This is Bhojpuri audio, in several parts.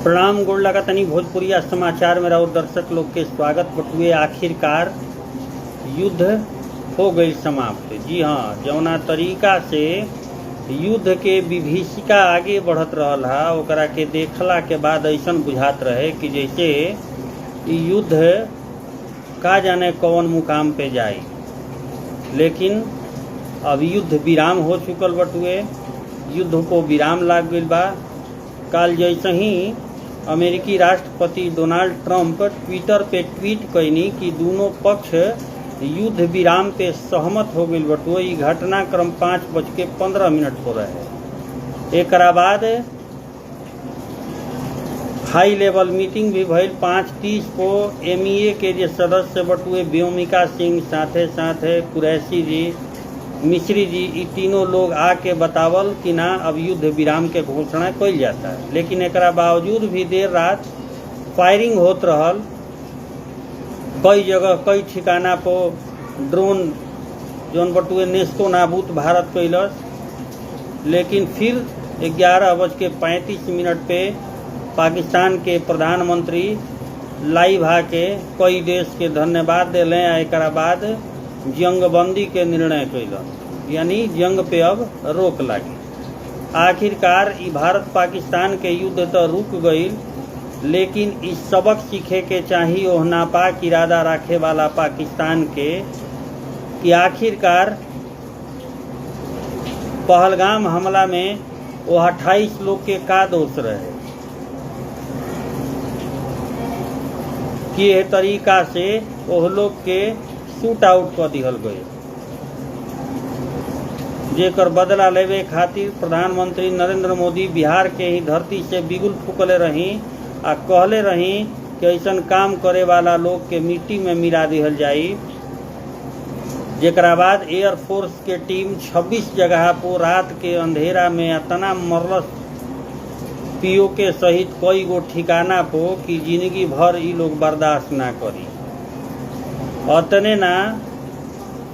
प्रणाम गोड़ लगा तनी भोजपुरिया समाचार में रहो दर्शक लोग के स्वागत बटुए। आखिरकार युद्ध हो गई समाप्त। जी हाँ, जौना तरीका से युद्ध के विभीषिका आगे बढ़त रहल हा ओकरा के देखला के बाद ऐसन बुझात रहे कि जैसे युद्ध का जाने कौन मुकाम पे जाए, लेकिन अब युद्ध विराम हो चुकल बटुए। युद्ध को विराम लाग गई बा। काल जैसे ही अमेरिकी राष्ट्रपति डोनाल्ड ट्रंप ट्विटर पे ट्वीट कैनी कि दोनों पक्ष युद्ध विराम पे सहमत हो गई बटुए। ये घटनाक्रम 5:15 हो रहे। एक बाद हाई लेवल मीटिंग भी भइल 5:30 को। MEA के जो सदस्य बटुए व्योमिका सिंह, साथे साथे कुरैशी जी, मिश्री जी, ये तीनों लोग आके बतावल कि ना अब युद्ध विराम के घोषणा कइल जाता है। लेकिन एकरा बावजूद भी देर रात फायरिंग होत रहल। कई जगह कई ठिकाना पर ड्रोन जौन बटुए नेस्तो नाबूद भारत कैलस। लेकिन फिर 11:35 पे पाकिस्तान के प्रधानमंत्री लाइव आके कई देश के धन्यवाद दिले। एकरा बाद जंगबंदी के निर्णय कैलन, यानी जंग पे अब रोक लागी। आखिरकार ई भारत पाकिस्तान के युद्ध तो रुक गई, लेकिन इस सबक सीखे के चाहिए ओह नापाक इरादा रखे वाला पाकिस्तान के कि आखिरकार पहलगाम हमला में वो 28 लोग के का दोष रहे कि यह तरीका से वह लोग के शूट आउट कर दिहल गए। जेकर बदला लेवे खातिर प्रधानमंत्री नरेंद्र मोदी बिहार के ही धरती से बिगुल फूकले रही आ कहले रही कि ऐसन काम करे वाला लोग के मिट्टी में मिला दिहल जाई। जेकरा बाद एयरफोर्स के टीम 26 जगह पर रात के अंधेरा में इतना मरलस POK सहित कई गो ठिकाना पो कि जिंदगी भर ई लोग बर्दाश्त ना करी। अतने ना,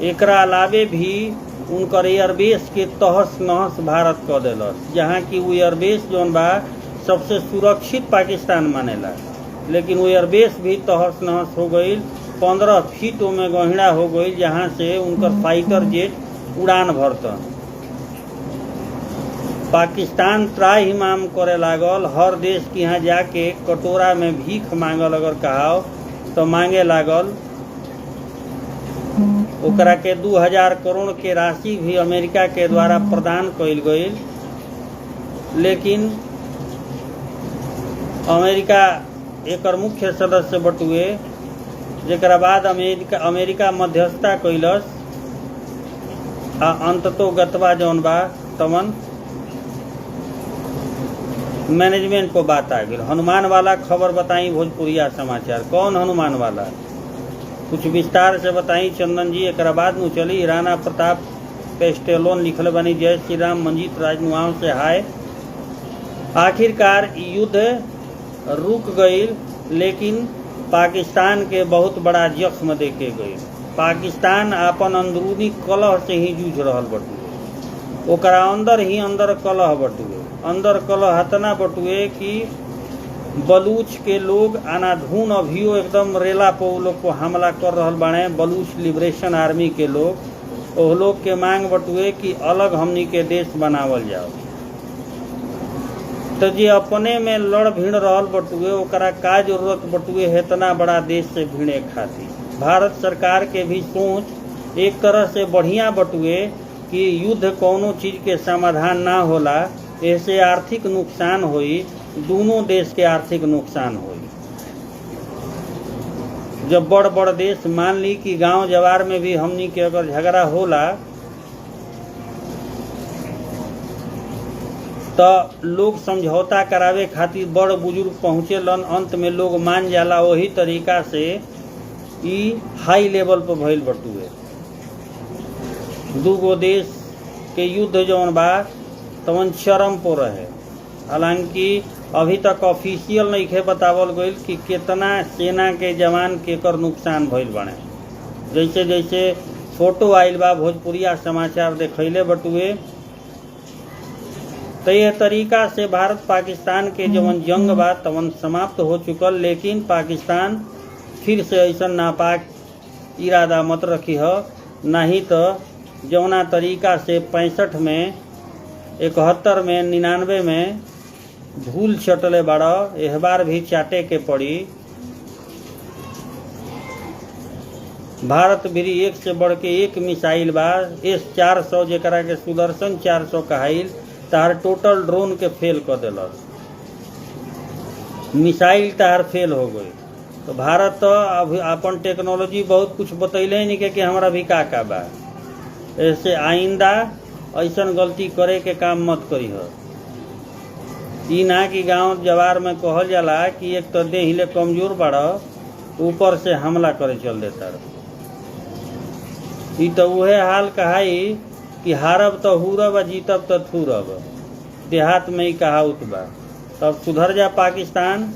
एकरा अलावे भी उनकर एयरबेस के तहस नहस भारत कर दिलस, जहाँ की वो एयरबेस जौन बा सबसे सुरक्षित पाकिस्तान मानेला। लेकिन वो एयरबेस भी तहस नहस हो गई। 15 फीट में गहिरा हो गई, जहाँ से उनकर फाइटर जेट उड़ान भरतन। पाकिस्तान त्राहिमाम करे लागल। हर देश के यहाँ जाके कटोरा में भीख मांगल अगर कहा तो मांगे लागल। ओकरा के 2000 करोड़ के राशि भी अमेरिका के द्वारा प्रदान कइल गई। लेकिन अमेरिका एकर मुख्य सदस्य बटुए। जेकरा बाद अमेरिका मध्यस्थता कैलस आ अंततोगतवा जौन बा तमन मैनेजमेंट को बात आ गई। हनुमान वाला खबर बताई भोजपुरिया समाचार। कौन हनुमान वाला, कुछ विस्तार से बताई चंदन जी। एक बाद में चली राणा प्रताप पेस्टेलोन लिखल बनी जय श्री राम मंजीत राजनुआव से हाय। आखिरकार युद्ध रुक गई, लेकिन पाकिस्तान के बहुत बड़ा जख्म देके गई। पाकिस्तान अपन अंदरूनी कलह से ही जूझ रहल बटुए। ओकरा अंदर ही अंदर कलह बटुए। अंदर कलह इतना बटुए कि बलूच के लोग अनाधून अभियो एकदम रेला पर लोग को हमला कर रहल बाड़े। बलूच लिबरेशन आर्मी के लोग ओह लोग के मांग बटुए कि अलग हमनी के देश बनावल जाओ। तो जे अपने में लड़ भिड़ रहल बटुए ओकरा का जरूरत बटुए है इतना बड़ा देश से भिड़े खातिर। भारत सरकार के भी सोच एक तरह से बढ़िया बटुए कि युद्ध कौनो चीज के समाधान ना होला, ऐसे आर्थिक नुकसान होई, दोनों देश के आर्थिक नुकसान होई। जब बड़ बड़ देश मान ली कि गांव जवार में भी हमनी के अगर झगड़ा होला तो लोग समझौता करावे खातिर बड़ बुजुर्ग पहुँचेलन, अंत में लोग मान जाला। वही तरीका से ई हाई लेवल पर भइल बटुए। दूगो देश के युद्ध जौन बा तवन चरम पर रहे। हालांकि अभी तक ऑफिशियल नहीं खे बतावल गई कि कितना सेना के जवान केकर नुकसान भइल बने। जैसे जैसे फोटो आइल बा भोजपुरिया समाचार देखैले बटुए तो यह तरीका से भारत पाकिस्तान के जवन जंग बा तवन समाप्त हो चुकल, लेकिन पाकिस्तान फिर से ऐसा नापाक इरादा मत रखी हो, नहीं तो जवना तरीका से 65 में 71 में 99 में भूल चटले बड़ा, एह बार भी चाटे के पड़ी। भारत भी एक से बढ़ के एक मिसाइल बा, S-400 जेकरा के सुदर्शन 400 कहाइल, तार टोटल ड्रोन के फेल कर दिलस, मिसाइल तार फेल हो गई। तो भारत तो अभी अपन टेक्नोलॉजी बहुत कुछ बतैले नहीं कि हमारा भी का बा। ऐसे आइंदा ऐसा गलती करे के काम मत करी हो। ई ना कि गांव जवार में कहल जाला कि एक तो देहिले कमजोर बड़ा, ऊपर से हमला करे चल देता। ई तो उहे हाल कहाई कि हारब तो हुरब आ जीतब तो थूरब, देहात में ही कहावत बा। तब सुधर जा पाकिस्तान।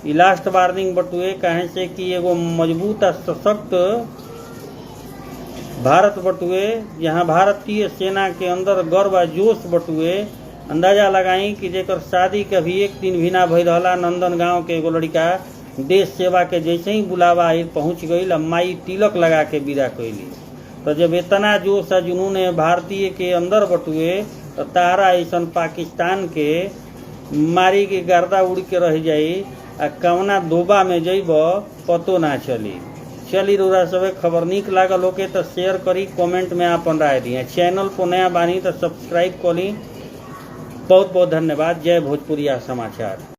ई लास्ट वार्निंग बटुए, कहे से कि एगो मजबूत और सशक्त भारत बटुए, यहाँ भारतीय सेना के अंदर गर्व आ जोश बटुए। अंदाजा लगाई कि जेकर शादी कभी एक दिन भी ना भइल रहला, नंदन गांव के एगो लड़का देश सेवा के जैसे ही बुलावा आई पहुंच गई, माई तिलक लगा के विदा कैली। तो जब इतना जोश आ जुनून भारतीय के अंदर बटुए, तो तारा ऐसा पाकिस्तान के मारी के गर्दा उड़ के रह जाई, आ कवना दोबा में जइब पतो ना चली। चली रोरा सब खबर निक लागल होके तो शेयर करी, कमेंट में आपन राय दिए। चैनल पर नया बानी तो सब्सक्राइब करी। बहुत बहुत धन्यवाद। जय भोजपुरिया समाचार।